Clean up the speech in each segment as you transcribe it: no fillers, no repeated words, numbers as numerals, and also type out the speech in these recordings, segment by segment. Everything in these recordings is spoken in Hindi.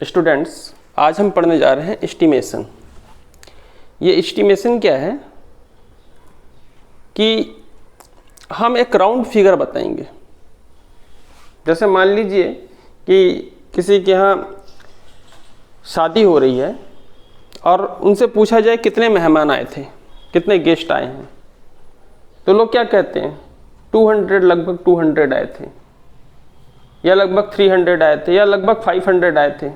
स्टूडेंट्स, आज हम पढ़ने जा रहे हैं एस्टिमेशन। ये एस्टिमेशन क्या है कि हम एक राउंड फिगर बताएंगे। जैसे मान लीजिए कि किसी के यहाँ शादी हो रही है और उनसे पूछा जाए कितने मेहमान आए थे, कितने गेस्ट आए हैं, तो लोग क्या कहते हैं 200, लगभग 200 आए थे, या लगभग 300 आए थे, या लगभग 500 आए थे।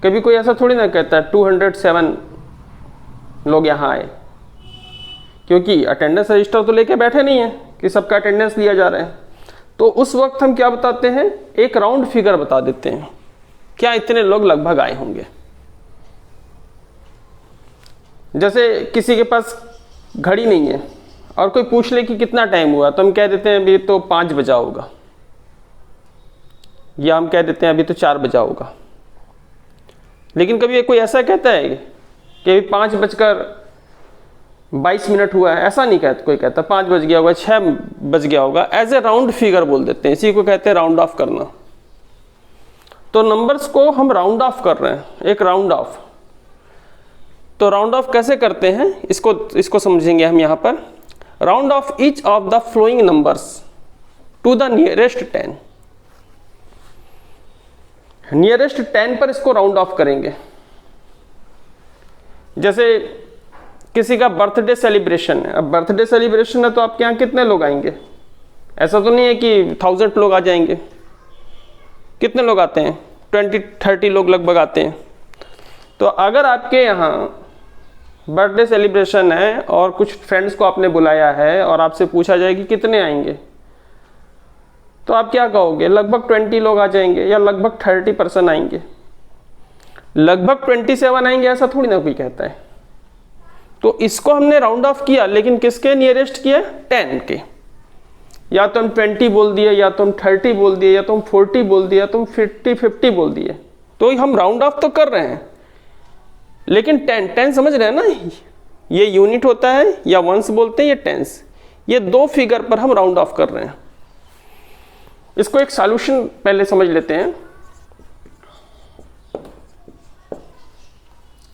कभी कोई ऐसा थोड़ी ना कहता है 207 लोग यहाँ आए, क्योंकि अटेंडेंस रजिस्टर तो लेके बैठे नहीं है कि सबका अटेंडेंस लिया जा रहा है। तो उस वक्त हम क्या बताते हैं, एक राउंड फिगर बता देते हैं, क्या इतने लोग लगभग आए होंगे। जैसे किसी के पास घड़ी नहीं है और कोई पूछ ले कि कितना टाइम हुआ, तो हम कह देते हैं अभी तो 5 बजा होगा, या हम कह देते हैं अभी तो 4 बजा होगा। लेकिन कभी कोई ऐसा कहता है कि अभी 5:22 हुआ है, ऐसा नहीं कहता। कोई कहता 5 बज गया होगा, 6 बज गया होगा। एज ए राउंड फिगर बोल देते हैं, इसी को कहते हैं राउंड ऑफ करना। तो नंबर्स को हम राउंड ऑफ कर रहे हैं, एक राउंड ऑफ। तो राउंड ऑफ कैसे करते हैं, इसको समझेंगे हम यहाँ पर। Round off each of the following numbers to the nearest 10। Nearest 10 पर इसको राउंड ऑफ करेंगे। जैसे किसी का बर्थडे सेलिब्रेशन है, अब बर्थडे सेलिब्रेशन है तो आपके यहाँ कितने लोग आएंगे? ऐसा तो नहीं है कि 1000 लोग आ जाएंगे। कितने लोग आते हैं? 20-30 लोग लगभग आते हैं। तो अगर आपके यहाँ बर्थडे सेलिब्रेशन है और कुछ फ्रेंड्स को आपने बुलाया है और आपसे पूछा जाए कि कितने आएंगे, तो आप क्या कहोगे? लगभग 20 लोग आ जाएंगे, या लगभग 30% आएंगे। लगभग 27 आएंगे ऐसा थोड़ी ना कोई कहता है। तो इसको हमने राउंड ऑफ किया, लेकिन किसके नियरेस्ट किया? 10 के। या तो हम 20 बोल दिए, या तो हम 30 बोल दिए, या तो हम 40 बोल दिए, या तो हम 50 बोल दिए। तो हम राउंड ऑफ तो कर रहे हैं, लेकिन 10 समझ रहे हैं ना, ये यूनिट होता है या वंस बोलते हैं, ये टेंस। ये दो फिगर पर हम राउंड ऑफ कर रहे हैं। इसको एक सॉल्यूशन पहले समझ लेते हैं।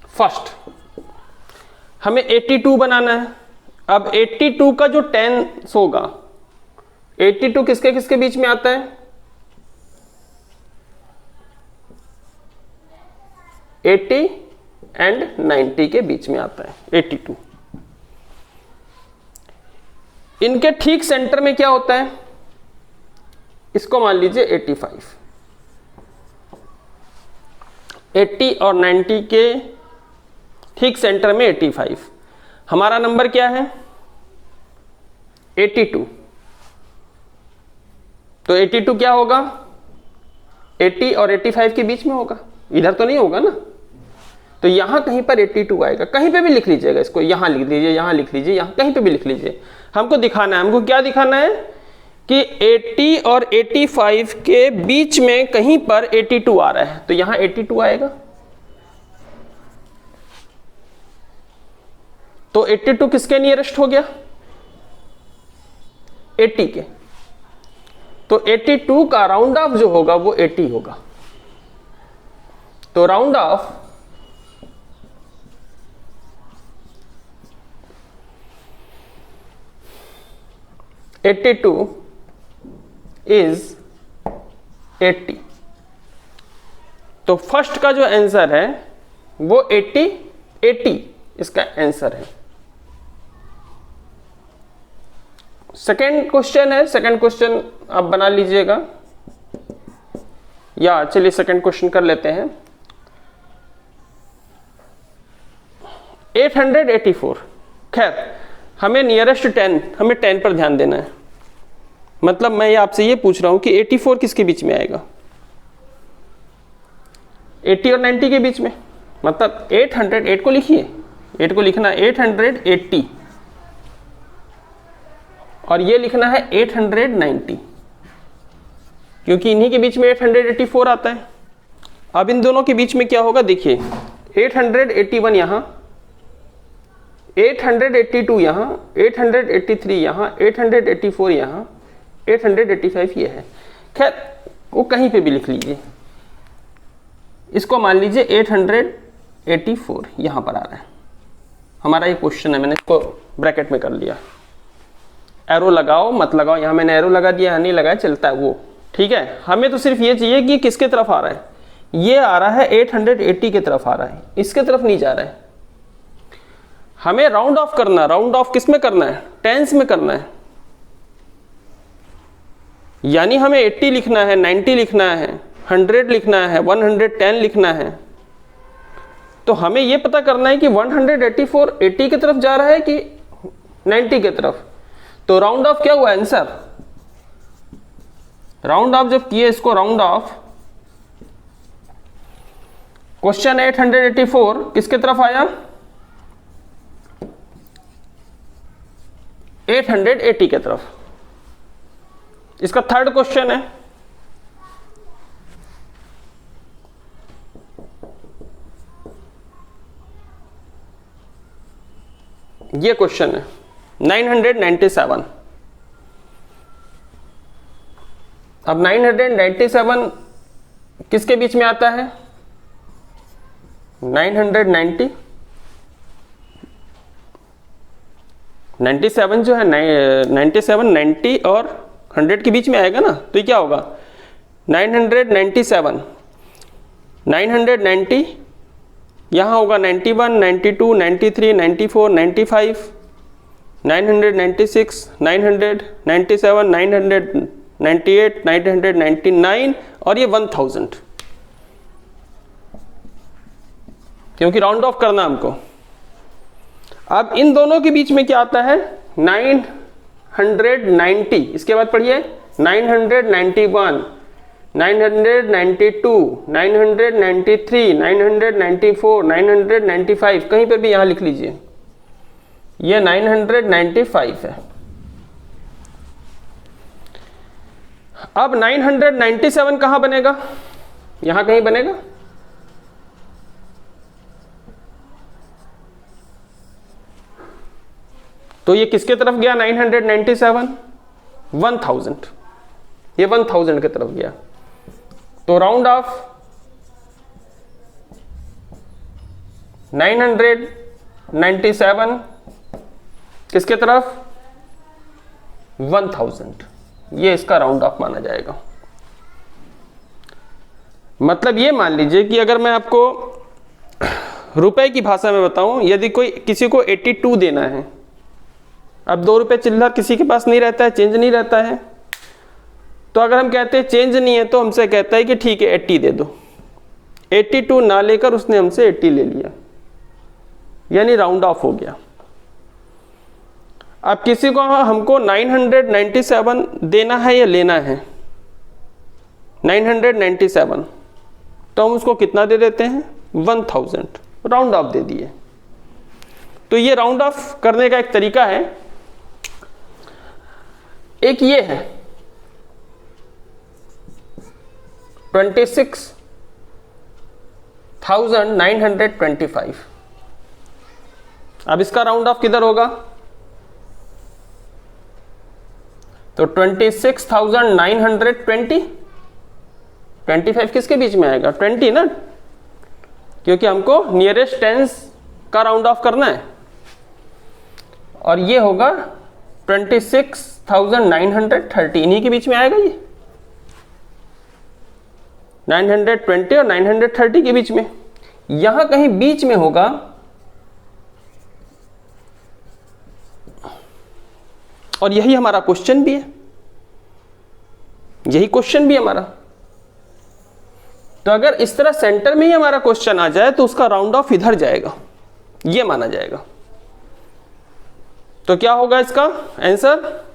फर्स्ट हमें 82 बनाना है। अब 82 का जो 10 होगा, 82 किसके किसके बीच में आता है? 80 एंड 90 के बीच में आता है 82। इनके ठीक सेंटर में क्या होता है? इसको मान लीजिए 85। 80 और 90 के ठीक सेंटर में 85। हमारा नंबर क्या है? 82। तो 82 क्या होगा? 80 और 85 के बीच में होगा, इधर तो नहीं होगा ना। तो यहां कहीं पर 82 आएगा। कहीं पे भी लिख लीजिएगा इसको, यहां लिख लीजिए, यहां लिख लीजिए, यहां कहीं पे भी लिख लीजिए। हमको दिखाना है, हमको क्या दिखाना है कि 80 और 85 के बीच में कहीं पर 82 आ रहा है, तो यहां 82 आएगा। तो 82 किसके नियरेस्ट हो गया? 80 के। तो 82 का राउंड ऑफ जो होगा वो 80 होगा। तो राउंड ऑफ 82 इज 80। तो फर्स्ट का जो आंसर है वो 80 इसका आंसर है। सेकेंड क्वेश्चन है, सेकेंड क्वेश्चन आप बना लीजिएगा, या चलिए सेकेंड क्वेश्चन कर लेते हैं। 884। खैर, हमें नियरेस्ट 10, हमें 10 पर ध्यान देना है। मतलब मैं आपसे ये पूछ रहा हूं कि 84 किसके बीच में आएगा? 80 और 90 के बीच में। मतलब 808 को लिखिए, 8 को लिखना 880 और ये लिखना है 890, क्योंकि इन्हीं के बीच में 884 आता है। अब इन दोनों के बीच में क्या होगा देखिए, 881 यहां, 882 यहां, 883 यहां, 884 यहां, 885 ये है। खैर वो कहीं पे भी लिख लीजिए, इसको मान लीजिए 884 यहाँ पर आ रहा है, हमारा ये क्वेश्चन है, मैंने इसको ब्रैकेट में कर लिया। एरो लगाओ मत लगाओ, यहाँ मैंने एरो लगा दिया, नहीं लगाया चलता है वो, ठीक है। हमें तो सिर्फ ये चाहिए कि किसके तरफ आ रहा है, ये आ रहा है 880 की तरफ आ रहा है, इसके तरफ नहीं जा रहा है। हमें राउंड ऑफ करना है, राउंड ऑफ किस में करना है, टेंस में करना है, यानी हमें 80 लिखना है, 90 लिखना है, 100 लिखना है, 110 लिखना है। तो हमें यह पता करना है कि 184 80 की तरफ जा रहा है कि 90 की तरफ। तो राउंड ऑफ क्या हुआ आंसर, राउंड ऑफ जब किए इसको राउंड ऑफ, क्वेश्चन 884 किसके तरफ आया, 880 की तरफ। इसका थर्ड क्वेश्चन है, ये क्वेश्चन है 997। अब 997 किसके बीच में आता है, 990 97 जो है 97 90 और 100 के बीच में आएगा ना, तो ये क्या होगा 997 990, यहाँ होगा 91 92 93 94 95 996 900 97 998 999 और ये 1000, क्योंकि राउंड ऑफ करना हमको। अब इन दोनों के बीच में क्या आता है 990, इसके बाद पढ़िए 991 992 993 994 995, कहीं पर भी यहां लिख लीजिए, ये 995 है। अब 997 कहां बनेगा, यहां कहीं बनेगा, तो ये किसके तरफ गया 997, 1000, ये 1000 की तरफ गया। तो राउंड ऑफ 997 किसके तरफ 1000, ये इसका राउंड ऑफ माना जाएगा। मतलब ये मान लीजिए कि अगर मैं आपको रुपए की भाषा में बताऊं, यदि कोई किसी को 82 देना है, अब 2 रुपए चिल्लर किसी के पास नहीं रहता है, चेंज नहीं रहता है, तो अगर हम कहते हैं चेंज नहीं है तो हमसे कहता है कि ठीक है 80 दे दो, 82 ना लेकर उसने हमसे 80 ले लिया, यानी राउंड ऑफ हो गया। अब किसी को हमको 997 देना है या लेना है 997, तो हम उसको कितना दे देते हैं 1000, राउंड ऑफ दे दिए। तो ये राउंड ऑफ करने का एक तरीका है। एक ये है 26,925, अब इसका राउंड ऑफ किधर होगा, तो 26,920, 25 किसके बीच में आएगा 20 ना, क्योंकि हमको नियरेस्ट टेंस का राउंड ऑफ करना है। और ये होगा 26,930, इन्हीं के बीच में आएगा, ये 920 और 930 के बीच में, यहां कहीं बीच में होगा। और यही हमारा क्वेश्चन भी है, यही क्वेश्चन भी हमारा। तो अगर इस तरह सेंटर में ही हमारा क्वेश्चन आ जाए तो उसका राउंड ऑफ इधर जाएगा, ये माना जाएगा। तो क्या होगा इसका आंसर,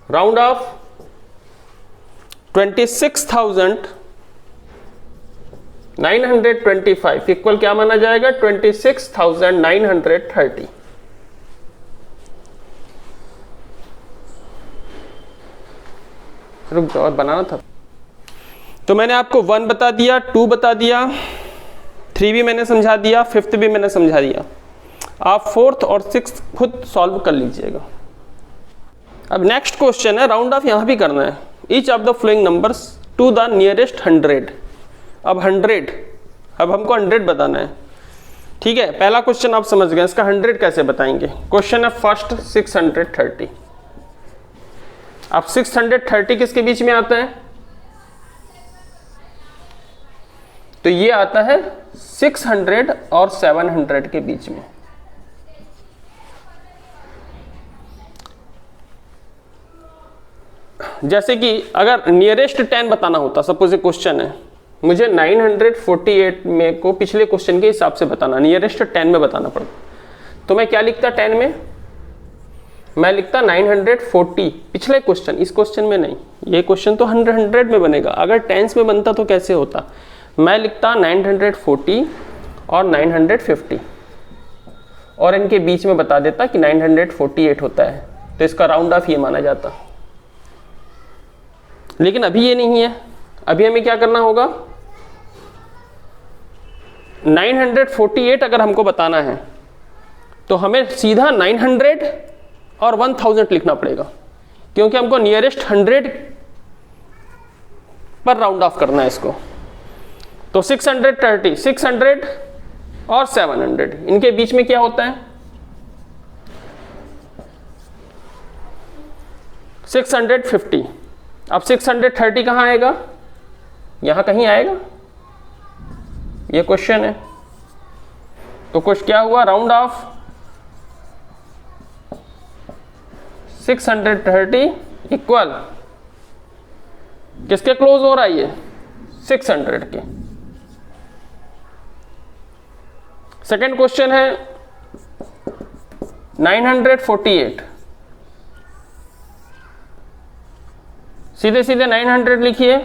राउंड ऑफ 26,925 इक्वल क्या माना जाएगा 26,930। रुक जाओ, और बनाना था। तो मैंने आपको 1 बता दिया, 2 बता दिया, 3 भी मैंने समझा दिया, 5th भी मैंने समझा दिया। आप 4th और 6th खुद सॉल्व कर लीजिएगा। अब नेक्स्ट क्वेश्चन है, राउंड ऑफ यहां भी करना है, each of the following numbers to the nearest 100। अब 100, अब हमको 100 बताना है, ठीक है। पहला क्वेश्चन आप समझ गए, इसका 100 कैसे बताएंगे। क्वेश्चन है फर्स्ट 630। अब 630 किसके बीच में आता है, तो ये आता है 600 और 700 के बीच में। जैसे कि अगर नियरेस्ट 10 बताना होता, सपोज ए क्वेश्चन है, मुझे 948 में को पिछले क्वेश्चन के हिसाब से बताना, नियरेस्ट 10 में बताना पड़ता, तो मैं क्या लिखता 10 में, मैं लिखता 940 पिछले क्वेश्चन, इस क्वेश्चन में नहीं। ये क्वेश्चन तो 100 में बनेगा, अगर टेंस में बनता तो कैसे होता, मैं लिखता 940 और 950 और इनके बीच में बता देता कि 948 होता है, तो इसका राउंड ऑफ ये माना जाता। लेकिन अभी ये नहीं है, अभी हमें क्या करना होगा, 948 अगर हमको बताना है तो हमें सीधा 900 और 1000 लिखना पड़ेगा, क्योंकि हमको नियरेस्ट 100 पर राउंड ऑफ करना है इसको। तो 630, 600 और 700, इनके बीच में क्या होता है, 650। अब 630 कहाँ आएगा, यहां कहीं आएगा, ये क्वेश्चन है। तो कुछ क्या हुआ, राउंड ऑफ 630 इक्वल किसके क्लोज हो रहा है, ये 600 के। सेकेंड क्वेश्चन है 948, सीधे सीधे 900 लिखिए।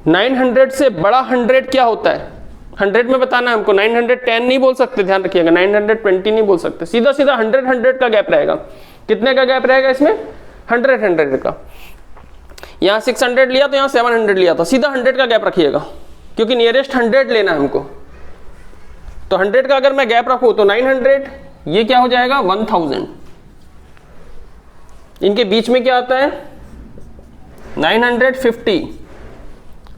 900 से बड़ा 100 क्या होता है, 100 में बताना है हमको, 910 नहीं बोल सकते, ध्यान रखिएगा, 920 नहीं बोल सकते, सीधा सीधा 100 का गैप रहेगा। कितने का गैप रहेगा इसमें, 100 का। यहाँ 600 लिया तो यहाँ 700 लिया था, सीधा 100 का गैप रखिएगा, क्योंकि नियरेस्ट 100 लेना है हमको। तो 100 का अगर मैं गैप रखूँ तो 900, ये क्या हो जाएगा 1000। इनके बीच में क्या आता है 950,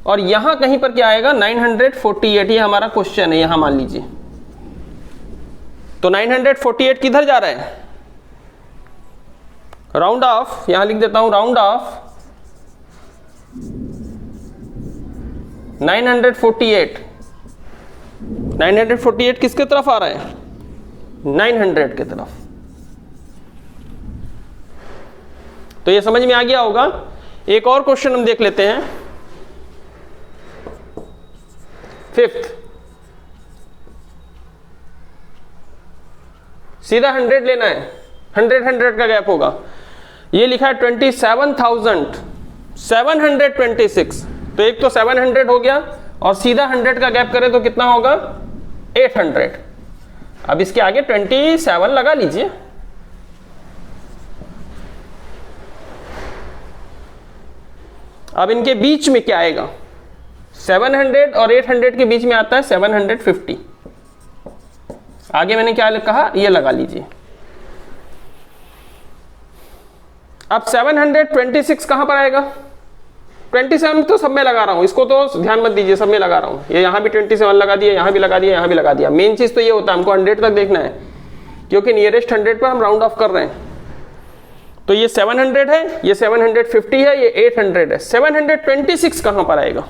और यहां कहीं पर क्या आएगा 948, ये हमारा क्वेश्चन है, यहां मान लीजिए। तो 948 किधर जा रहा है, राउंड ऑफ, यहां लिख देता हूं, राउंड ऑफ 948 किसके तरफ आ रहा है, 900 के तरफ। तो ये समझ में आ गया होगा। एक और क्वेश्चन हम देख लेते हैं, 5th, सीधा 100 लेना है, 100 का गैप होगा। ये लिखा है 27,726, तो एक तो 700 हो गया, और सीधा 100 का गैप करें तो कितना होगा 800। अब इसके आगे 27 लगा लीजिए। अब इनके बीच में क्या आएगा, 700 और 800 के बीच में आता है 750। आगे मैंने क्या कहा, ये लगा लीजिए। अब 726 कहां पर आएगा, 27 तो सब में लगा रहा हूं, इसको तो ध्यान मत दीजिए, सब में लगा रहा हूं। ये यहां भी 27 लगा दिया, यहां भी लगा दिया, यहां भी लगा दिया। मेन चीज तो ये होता है, हमको 100 तक देखना है, क्योंकि नियरेस्ट 100 पर हम राउंड ऑफ कर रहे हैं। तो ये 700 है, ये 750 है, ये 800 है। 726 कहां पर आएगा,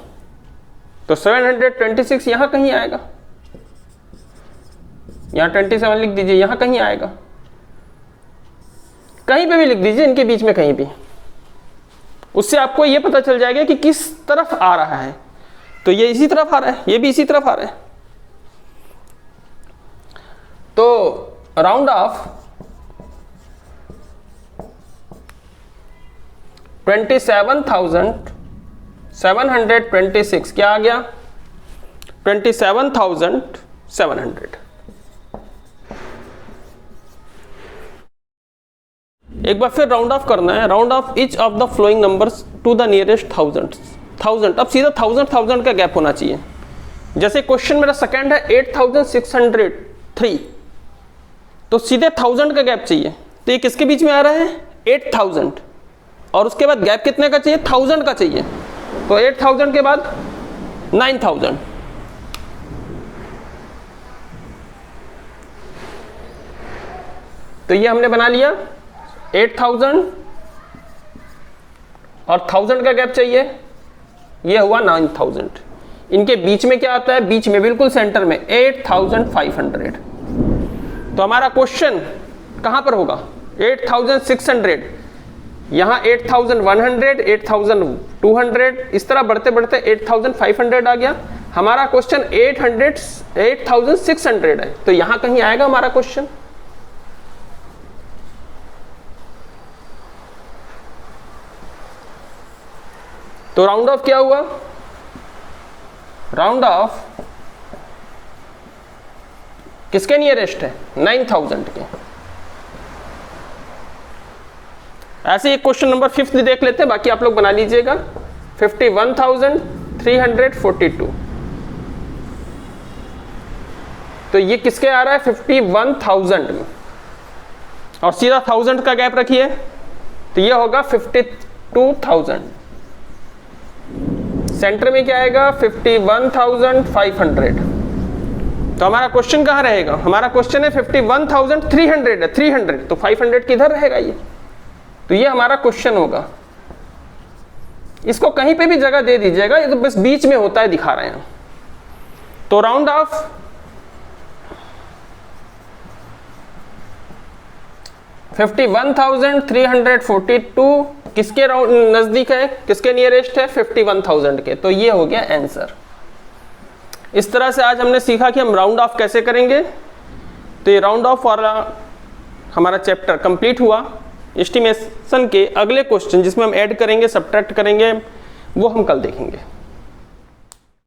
तो 726 यहां कहीं आएगा, यहां 27 लिख दीजिए, यहां कहीं आएगा, कहीं पे भी लिख दीजिए, इनके बीच में कहीं भी। उससे आपको ये पता चल जाएगा कि किस तरफ आ रहा है। तो ये इसी तरफ आ रहा है, ये भी इसी तरफ आ रहा है। तो राउंड ऑफ 27,726 क्या आ गया, 27,700। एक बार फिर राउंड ऑफ करना है, round off each of the following numbers to the nearest 1000। अब सीधा 1000 का गैप होना चाहिए। जैसे क्वेश्चन मेरा सेकंड है 8603, तो सीधे 1000 का गैप चाहिए। तो ये किसके बीच में आ रहा है, 8000। और उसके बाद गैप कितने का चाहिए, 1000 का चाहिए। तो 8000 के बाद 9000, तो ये हमने बना लिया 8000 और 1000 का गैप चाहिए, ये हुआ 9000। इनके बीच में क्या आता है, बीच में बिल्कुल सेंटर में 8500। तो हमारा क्वेश्चन कहां पर होगा, 8600, यहां 8100, 8200, इस तरह बढ़ते बढ़ते 8500 आ गया। हमारा क्वेश्चन 8600 है, तो यहां कहीं आएगा हमारा क्वेश्चन। तो राउंड ऑफ क्या हुआ, राउंड ऑफ किसके नियरेस्ट है, 9000 के। ऐसे एक क्वेश्चन नंबर 5 देख लेते हैं, बाकी आप लोग बना लीजिएगा। 51,342, तो ये किसके आ रहा है, 51,000 में, और सीधा 1000 का गैप रखिए, तो ये होगा 52,000। सेंटर में क्या आएगा, 51,500। तो हमारा क्वेश्चन कहां रहेगा, हमारा क्वेश्चन है 51,300 है, 300, तो 500 किधर रहेगा ये, तो ये हमारा क्वेश्चन होगा। इसको कहीं पे भी जगह दे दीजिएगा, ये तो बस बीच में होता है, दिखा रहे हैं। तो राउंड ऑफ 51,342 किसके नजदीक है, किसके नियरेस्ट है, 51,000 के, तो ये हो गया आंसर। इस तरह से आज हमने सीखा कि हम राउंड ऑफ कैसे करेंगे। तो ये राउंड ऑफ वाला हमारा चैप्टर कंप्लीट हुआ। एस्टिमेशन के अगले क्वेश्चन जिसमें हम ऐड करेंगे, सब्ट्रैक्ट करेंगे, वो हम कल देखेंगे।